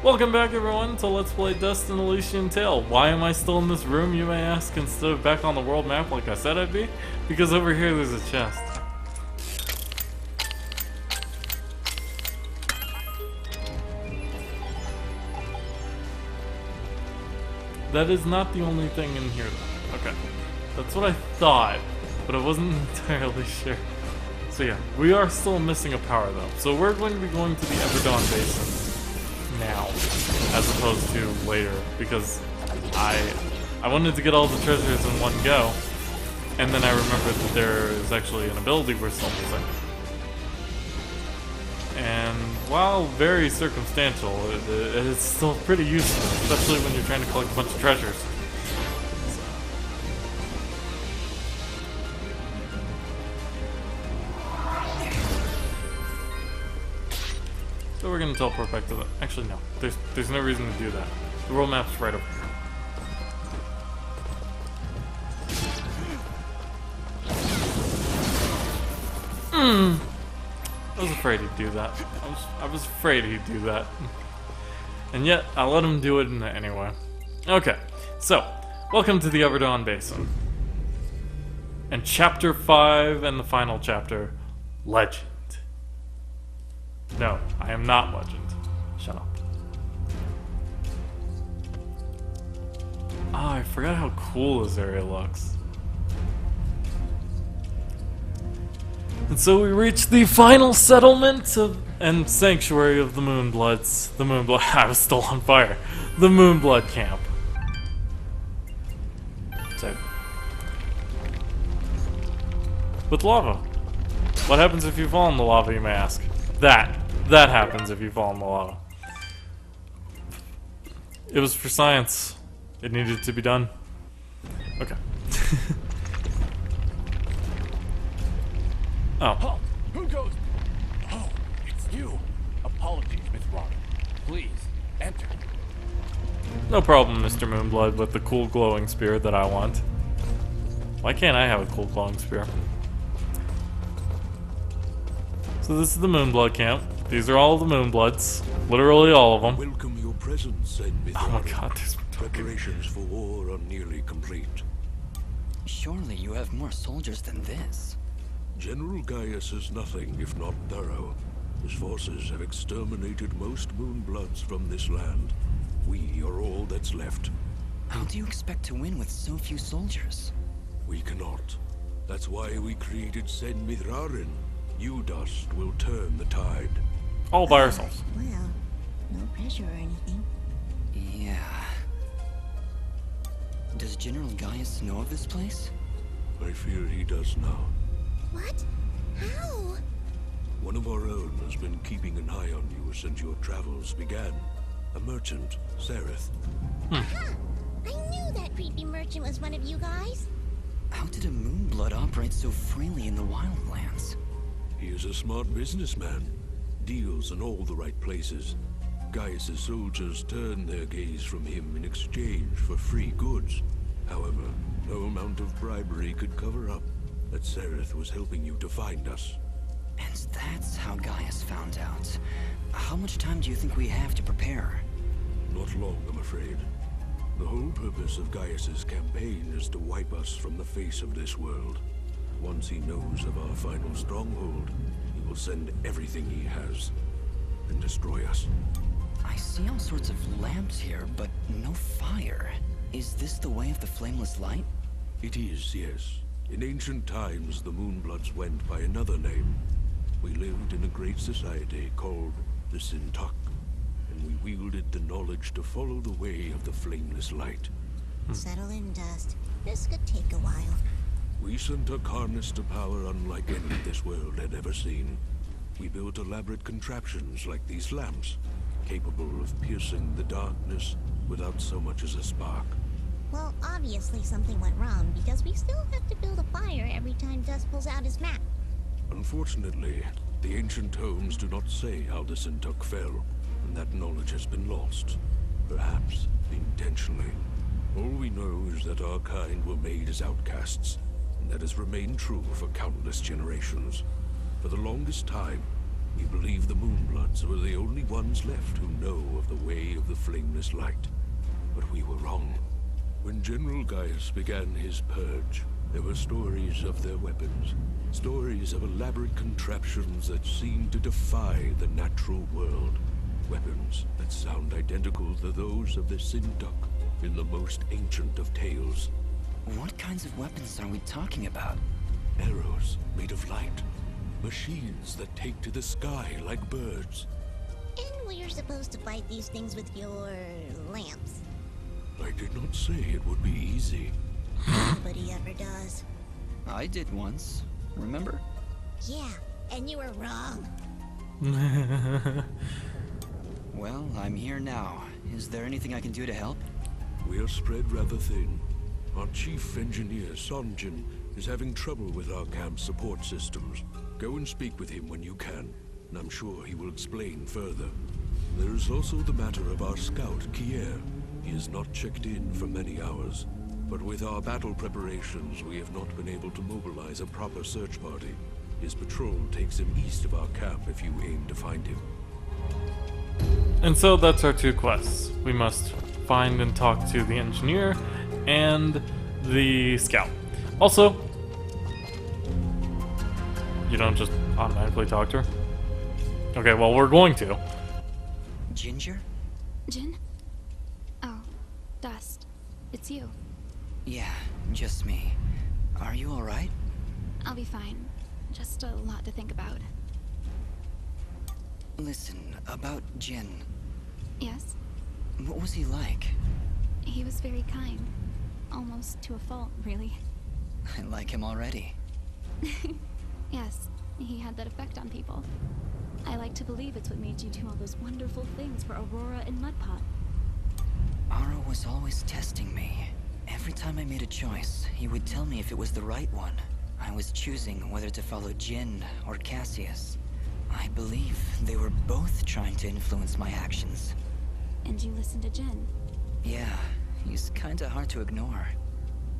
Welcome back everyone to Let's Play Dust and Elysian Tale. Why am I still in this room, you may ask, instead of back on the world map like I said I'd be? Because over here there's a chest. That is not the only thing in here though. Okay. That's what I thought, but I wasn't entirely sure. So yeah, we are still missing a power though. So we're going to be going to the Everdawn Basin now, as opposed to later, because I wanted to get all the treasures in one go, and then I remembered that there is actually an ability we're still missing. And while very circumstantial, it is still pretty useful, especially when you're trying to collect a bunch of treasures. So we're gonna teleport back to the... Actually, no. There's no reason to do that. The world map's right over here. I was afraid he'd do that. I was afraid he'd do that. And yet, I let him do it anyway. Okay, so, welcome to the Everdawn Basin. And Chapter 5 and the final chapter, Legend. No, I am not Legend. Shut up. Ah, I forgot how cool this area looks. And so we reached the final settlement and sanctuary of the Moonbloods. The Moonblood. I was still on fire. The Moonblood camp. So, with lava. What happens if you fall in the lava, you may ask? That happens if you fall in the lava. It was for science. It needed to be done. Okay. Oh. Who goes? Oh, it's you. Apologies, Miss Robin. Please, enter. No problem, Mr. Moonblood, with the cool glowing spear that I want. Why can't I have a cool glowing spear? So this is the Moonblood camp. These are all the Moonbloods. Literally all of them. Welcome your presence, and Oh my god, there's preparations for war are nearly complete. Surely you have more soldiers than this. General Gaius is nothing if not thorough. His forces have exterminated most Moonbloods from this land. We are all that's left. How do you expect to win with so few soldiers? We cannot. That's why we created Sen Mithraren. You dust will turn the tide. all by ourselves. Well, no pressure or anything. Yeah. Does General Gaius know of this place? I fear he does now. What? How? One of our own has been keeping an eye on you since your travels began. A merchant, Sereth. Aha! I knew that creepy merchant was one of you guys. How did a Moonblood operate so freely in the wildlands? He is a smart businessman. Deals in all the right places. Gaius' soldiers turn their gaze from him in exchange for free goods. However, no amount of bribery could cover up that Sereth was helping you to find us. And that's how Gaius found out. How much time do you think we have to prepare? Not long, I'm afraid. The whole purpose of Gaius' campaign is to wipe us from the face of this world. Once he knows of our final stronghold, he will send everything he has and destroy us. I see all sorts of lamps here, but no fire. Is this the way of the flameless light? It is, yes. In ancient times, the Moonbloods went by another name. We lived in a great society called the Sintuck, and we wielded the knowledge to follow the way of the flameless light. Settle in, Dust. This could take a while. We Sintuck harnessed a power unlike any this world had ever seen. We built elaborate contraptions like these lamps, capable of piercing the darkness without so much as a spark. Well, obviously something went wrong, because we still have to build a fire every time Dust pulls out his map. Unfortunately, the ancient tomes do not say how the Sintuck fell, and that knowledge has been lost. Perhaps intentionally. All we know is that our kind were made as outcasts, and that has remained true for countless generations. For the longest time, we believed the Moonblood gods were the only ones left who know of the way of the flameless light. But we were wrong. When General Gaius began his purge, there were stories of their weapons. Stories of elaborate contraptions that seemed to defy the natural world. Weapons that sound identical to those of the Sinduk in the most ancient of tales. What kinds of weapons are we talking about? Arrows made of light. Machines that take to the sky like birds. And we're supposed to fight these things with your lamps. I did not say it would be easy. Nobody ever does. I did once. Remember? Yeah, and you were wrong. Well, I'm here now. Is there anything I can do to help? We are spread rather thin. Our chief engineer, Sanjin, is having trouble with our camp's support systems. Go and speak with him when you can, and I'm sure he will explain further. There is also the matter of our scout, Kier. He has not checked in for many hours, but with our battle preparations, we have not been able to mobilize a proper search party. His patrol takes him east of our camp if you aim to find him. And so that's our 2 quests. We must find and talk to the engineer and the scout. Also, you don't just automatically talk to her? Okay, well, we're going to. Ginger? Jin? Oh, Dust. It's you. Yeah, just me. Are you alright? I'll be fine. Just a lot to think about. Listen, about Jin. Yes? What was he like? He was very kind. Almost to a fault, really. I like him already. Yes, he had that effect on people. I like to believe it's what made you do all those wonderful things for Aurora and Mudpot. Ara was always testing me. Every time I made a choice, he would tell me if it was the right one. I was choosing whether to follow Jin or Cassius. I believe they were both trying to influence my actions. And you listened to Jin. Yeah, he's kinda hard to ignore.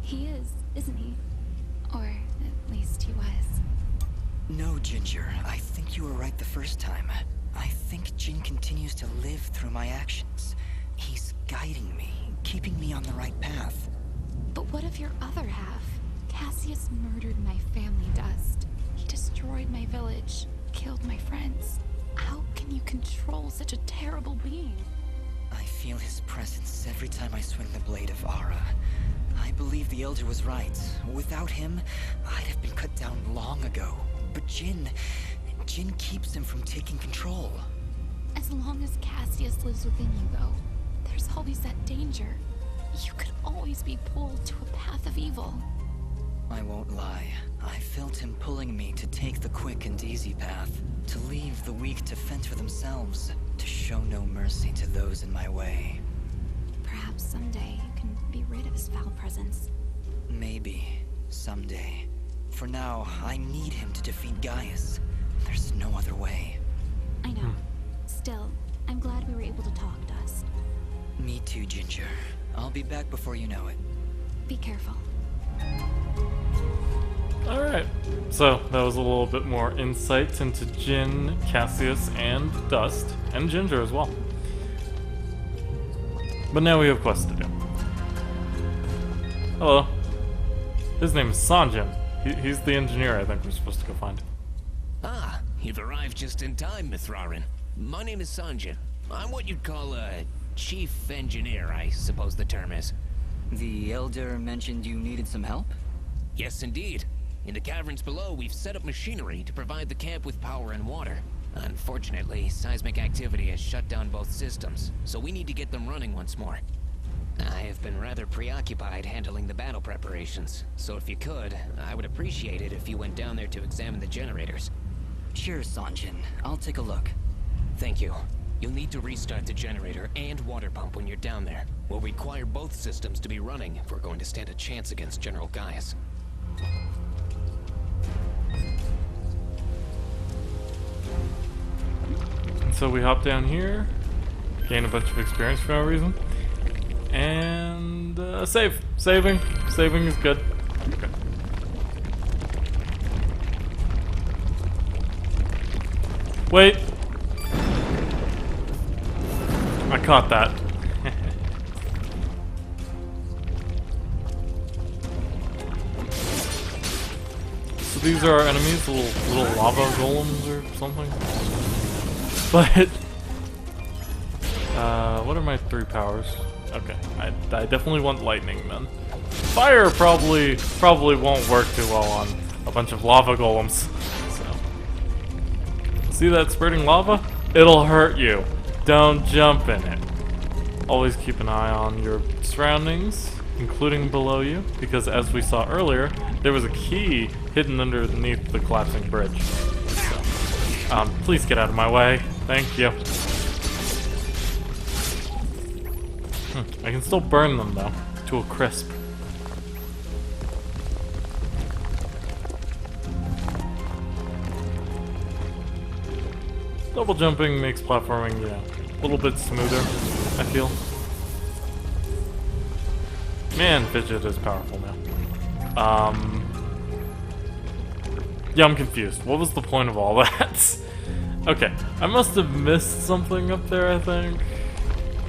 He is, isn't he? Or at least he was. No, Ginger, I think you were right the first time. I think Jin continues to live through my actions. He's guiding me, keeping me on the right path. But what of your other half? Cassius murdered my family, Dust. He destroyed my village, killed my friends. How can you control such a terrible being? I feel his presence every time I swing the blade of Ara. I believe the Elder was right. Without him, I'd have been cut down long ago. But Jin keeps him from taking control. As long as Cassius lives within you, though, there's always that danger. You could always be pulled to a path of evil. I won't lie. I felt him pulling me to take the quick and easy path, to leave the weak to fend for themselves, to show no mercy to those in my way. Perhaps someday you can be rid of his foul presence. Maybe. Someday. For now, I need him to defeat Gaius. There's no other way. I know. Still, I'm glad we were able to talk, Dust. Me too, Ginger. I'll be back before you know it. Be careful. Alright, so that was a little bit more insight into Jin, Cassius, and Dust, and Ginger as well. But now we have quests to do. Hello. His name is Sanjin. He's the engineer I think we're supposed to go find. Ah, you've arrived just in time, Mithrarin. My name is Sanjin. I'm what you'd call a chief engineer, I suppose the term is. The Elder mentioned you needed some help? Yes, indeed. In the caverns below, we've set up machinery to provide the camp with power and water. Unfortunately, seismic activity has shut down both systems, so we need to get them running once more. I have been rather preoccupied handling the battle preparations, so if you could, I would appreciate it if you went down there to examine the generators. Sure, Sanjin. I'll take a look. Thank you. You'll need to restart the generator and water pump when you're down there. We'll require both systems to be running if we're going to stand a chance against General Gaius. And so we hop down here, gain a bunch of experience for no reason, and save. Saving is good. Okay. Wait. I caught that. So these are our enemies, little lava golems or something. But what are my 3 powers? Okay, I definitely want lightning then. Fire probably won't work too well on a bunch of lava golems. So see that spurting lava? It'll hurt you. Don't jump in it. Always keep an eye on your surroundings, including below you, because as we saw earlier, there was a key hidden underneath the collapsing bridge. So, please get out of my way. Thank you. I can still burn them though, to a crisp. Double jumping makes platforming, a little bit smoother, I feel. Man, Fidget is powerful now. Yeah, I'm confused. What was the point of all that? Okay, I must have missed something up there, I think.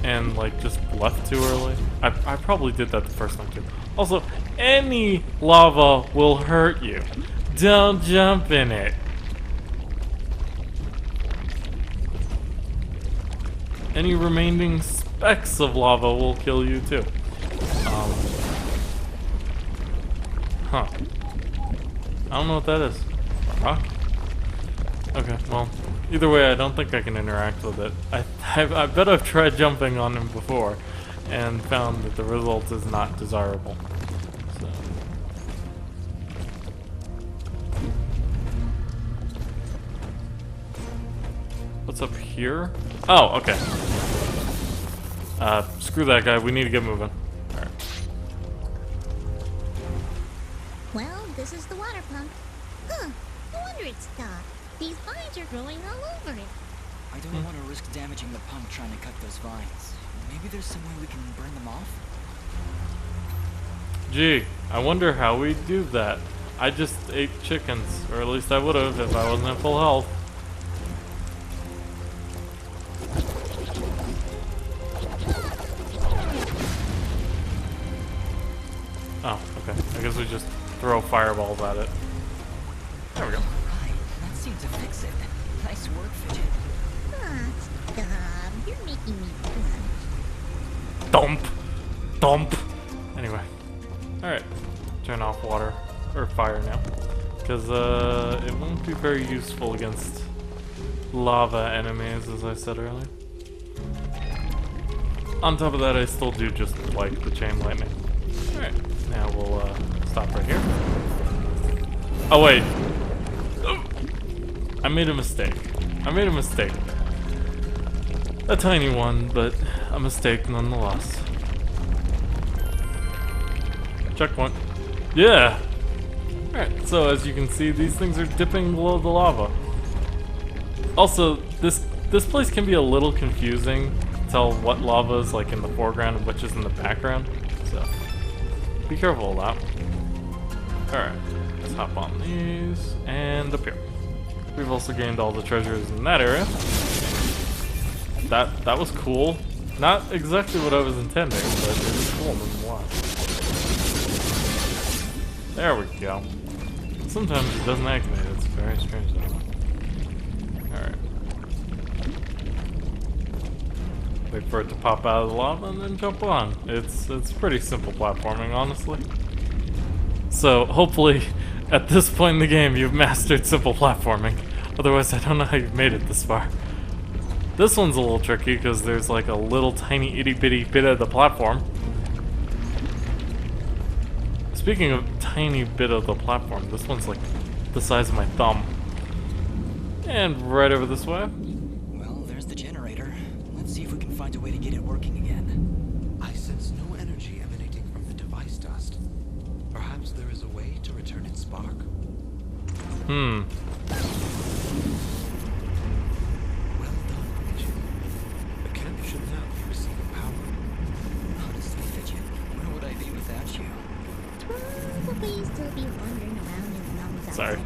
And, like, just left too early. I probably did that the first time, too. Also, any lava will hurt you. Don't jump in it. Any remaining specks of lava will kill you, too. Huh. I don't know what that is. A rock? Okay, well, either way, I don't think I can interact with it. I bet I've tried jumping on him before and found that the result is not desirable. So. What's up here? Oh, okay. Screw that guy. We need to get moving. Alright. Well, this is the water pump. Huh, no wonder it stopped. These vines are growing all over it. I don't want to risk damaging the pump trying to cut those vines. Maybe there's some way we can burn them off? Gee, I wonder how we do that. I just ate chickens, or at least I would have if I wasn't at full health. Oh, okay. I guess we just throw fireballs at it. There we go. Right, that seemed to fix it. Nice work, Fidget. Ah, stop. You're making me blush. Dump. Anyway. Alright. Turn off water. Or fire now. Because, it won't be very useful against lava enemies, as I said earlier. On top of that, I still do just like the chain lightning. Alright. Now we'll, stop right here. Oh, wait. I made a mistake. A tiny one, but a mistake nonetheless. Checkpoint. Yeah! Alright, so as you can see, these things are dipping below the lava. Also, this place can be a little confusing to tell what lava is like in the foreground and which is in the background. So, be careful of that. Alright, let's hop on these and up here. We've also gained all the treasures in that area. That was cool. Not exactly what I was intending, but it was cool nonetheless. There we go. Sometimes it doesn't activate. It's very strange though. Alright. Wait for it to pop out of the lava and then jump on. It's pretty simple platforming, honestly. So hopefully at this point in the game you've mastered simple platforming. Otherwise I don't know how you've made it this far. This one's a little tricky because there's like a little tiny itty bitty bit of the platform. Speaking of tiny bit of the platform, this one's like the size of my thumb. And right over this way. Well, there's the generator. Let's see if we can find a way to get it working again. I sense no energy emanating from the device dust. Perhaps there is a way to return its spark? Well done, Fidget. The camp should now be receiving power. Honestly, Fidget, where would I be without you? Probably still be wandering around in numbs. Sorry.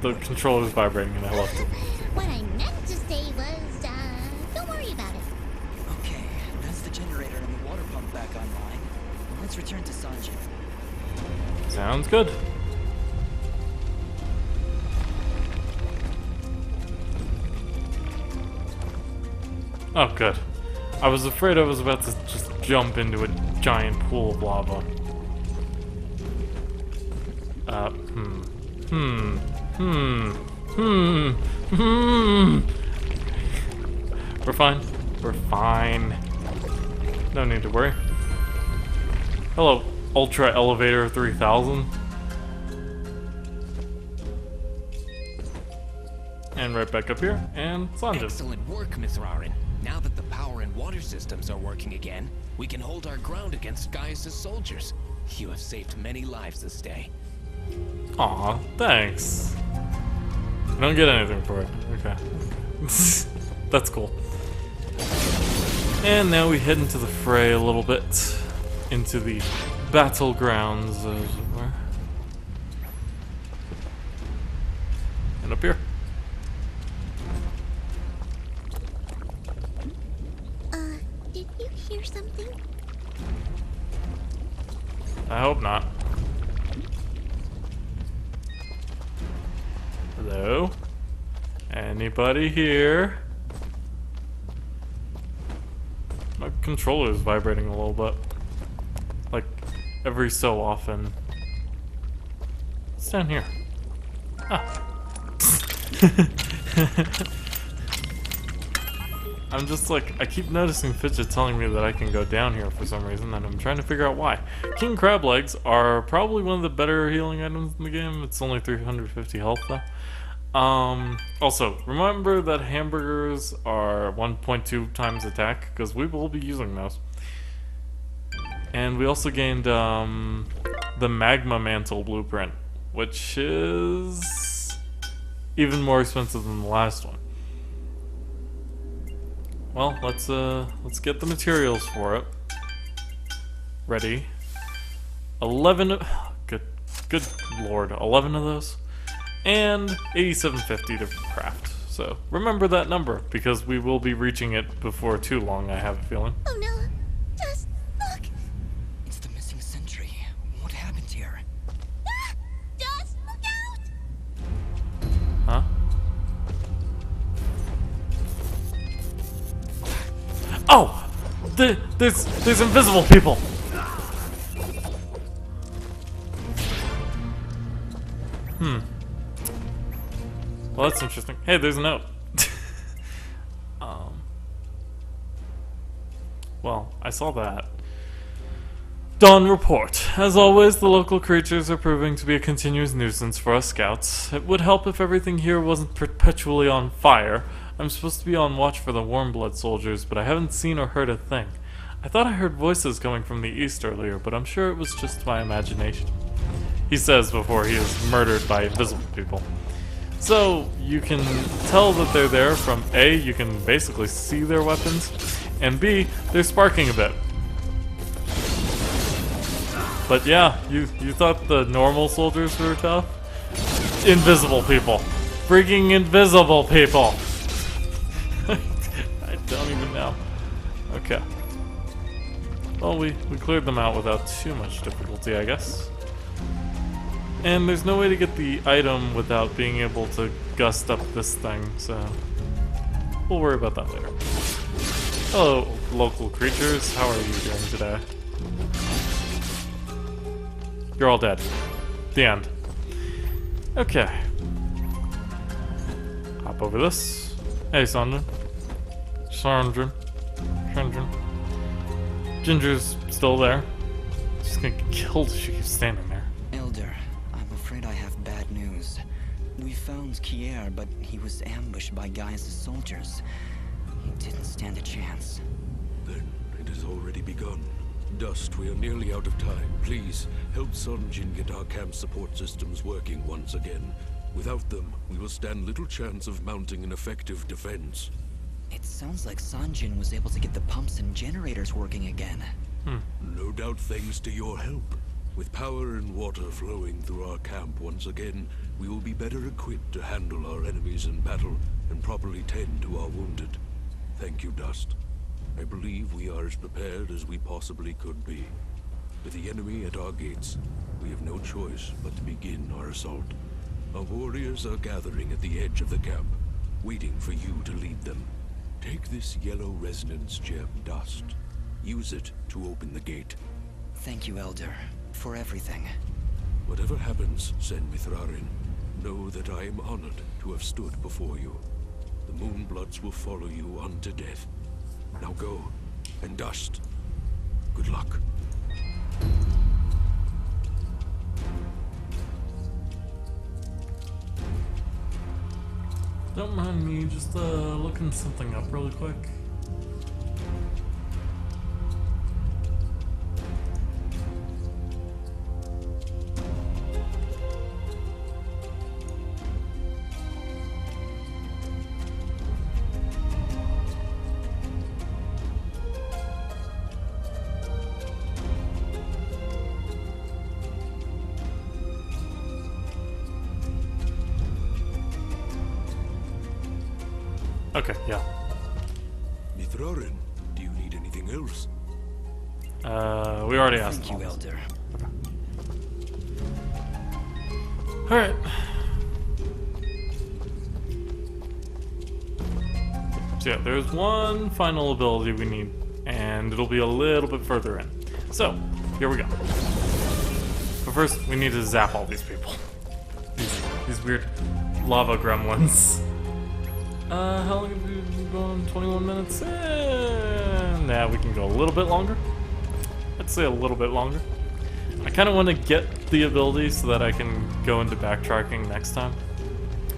The controller's vibrating and I left it. What I meant to say was, don't worry about it. Sounds good. Oh, good. I was afraid I was about to just jump into a giant pool of lava. We're fine. We're fine. No need to worry. Hello, Ultra Elevator 3000. And right back up here, and Sanjay. Excellent work, Miss Rarin. Now that the power and water systems are working again, we can hold our ground against Gaius' soldiers. You have saved many lives this day. Aw, thanks. I don't get anything for it. Okay. That's cool. And now we head into the fray a little bit. Into the battlegrounds, as it were. And up here. Did you hear something? I hope not. Hello? Anybody here? My controller is vibrating a little bit. Like, every so often. What's down here? Ah. I'm just like, I keep noticing Fidget telling me that I can go down here for some reason, and I'm trying to figure out why. King Crab Legs are probably one of the better healing items in the game. It's only 350 health though. Also, remember that hamburgers are 1.2 times attack, because we will be using those. And we also gained the Magma Mantle blueprint, which is even more expensive than the last one. Well, let's get the materials for it. Ready. 11. Good lord, 11 of those, and 8750 to craft. So remember that number because we will be reaching it before too long. I have a feeling. Oh no! Just look! It's the missing sentry. What happened here? Ah! Just look out! Huh? Oh! There's invisible people! Well, that's interesting. Hey, there's a note. Well, I saw that. Dawn report. As always, the local creatures are proving to be a continuous nuisance for us scouts. It would help if everything here wasn't perpetually on fire. I'm supposed to be on watch for the warm blood soldiers, but I haven't seen or heard a thing. I thought I heard voices coming from the east earlier, but I'm sure it was just my imagination. He says before he is murdered by invisible people. So, you can tell that they're there from A, you can basically see their weapons, and B, they're sparking a bit. But yeah, you thought the normal soldiers were tough? Invisible people. Freaking invisible people! I don't even know. Okay. Well, we cleared them out without too much difficulty, I guess. And there's no way to get the item without being able to gust up this thing, so we'll worry about that later. Hello, local creatures. How are you doing today? You're all dead. The end. Okay. Hop over this. Hey, Sandra. Sandra. Ginger's still there. She's gonna get killed if she keeps standing there. Elder, I'm afraid I have bad news. We found Kier, but he was ambushed by Gaius' soldiers. He didn't stand a chance. Then it has already begun. Dust, we are nearly out of time. Please, help Sunjin get our camp support systems working once again. Without them, we will stand little chance of mounting an effective defense. It sounds like Sanjin was able to get the pumps and generators working again. No doubt thanks to your help. With power and water flowing through our camp once again, we will be better equipped to handle our enemies in battle and properly tend to our wounded. Thank you, Dust. I believe we are as prepared as we possibly could be. With the enemy at our gates, we have no choice but to begin our assault. Our warriors are gathering at the edge of the camp, waiting for you to lead them. Take this yellow resonance gem dust. Use it to open the gate. Thank you, Elder, for everything. Whatever happens, Sen Mithrarin, know that I am honored to have stood before you. The Moonbloods will follow you unto death. Now go, and dust. Good luck. Don't mind me just looking something up really quick. Okay, yeah. Mithrarin, do you need anything else? We already asked. Thank you, Elder. Alright. So yeah, there's one final ability we need, and it'll be a little bit further in. So, here we go. But first, we need to zap all these people. These weird lava gremlins. How long have we been going? 21 minutes? Nah, we can go a little bit longer. I'd say a little bit longer. I kind of want to get the ability so that I can go into backtracking next time.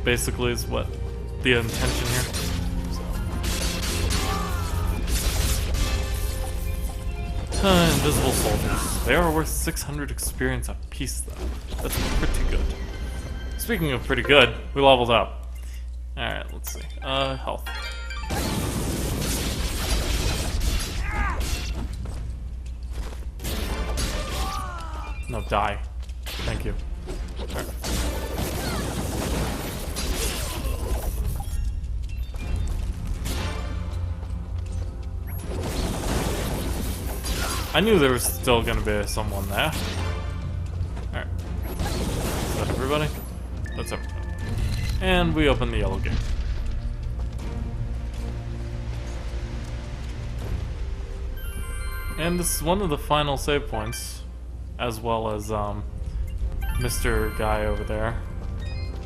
Basically is what the intention here. So. Invisible soldiers. They are worth 600 experience apiece though. That's pretty good. Speaking of pretty good, we leveled up. Alright, let's see. Health. No, die. Thank you. Alright. I knew there was still gonna be someone there. Alright. Is that everybody? That's everybody. And we open the yellow gate. And this is one of the final save points, as well as Mr. Guy over there.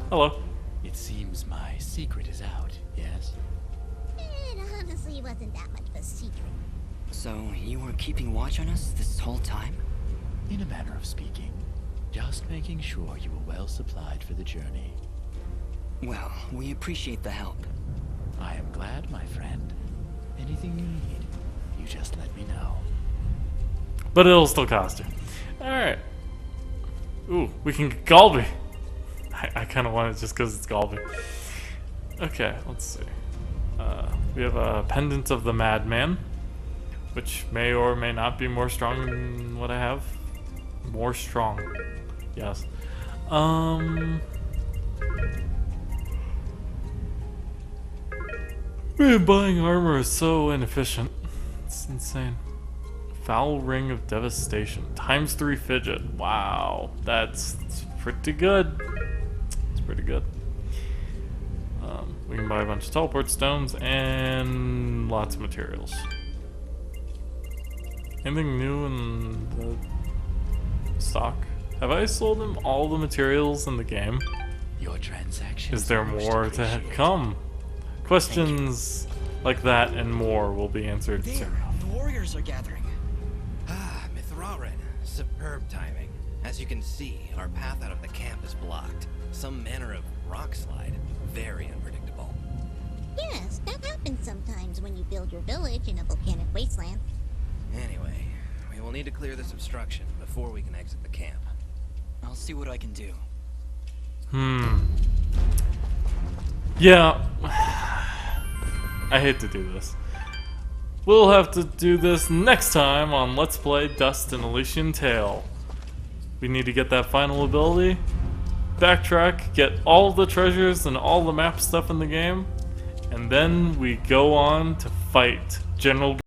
Hello. It seems my secret is out, yes? It honestly wasn't that much of a secret. So, you were keeping watch on us this whole time? In a manner of speaking. Just making sure you were well supplied for the journey. Well, we appreciate the help. I am glad, my friend. Anything you need, you just let me know. But it'll still cost you. Alright. Ooh, we can get Galby. I kind of want it just because it's Galby. Okay, let's see. We have a Pendant of the Madman, which may or may not be more strong than what I have. More strong. Yes. Man, buying armor is so inefficient. It's insane. Foul Ring of Devastation. ×3 fidget. Wow. That's pretty good. It's pretty good. We can buy a bunch of teleport stones and lots of materials. Anything new in the stock? Have I sold him all the materials in the game? Your transaction. Is there more to come? Questions like that and more will be answered There, soon. the warriors are gathering. Ah, Mithrarin. Superb timing. As you can see, our path out of the camp is blocked. Some manner of rock slide. Very unpredictable. Yes, that happens sometimes when you build your village in a volcanic wasteland. Anyway, we will need to clear this obstruction before we can exit the camp. I'll see what I can do. Yeah. I hate to do this. We'll have to do this next time on Let's Play Dust and Elysian Tale. We need to get that final ability, backtrack, get all the treasures and all the map stuff in the game, and then we go on to fight General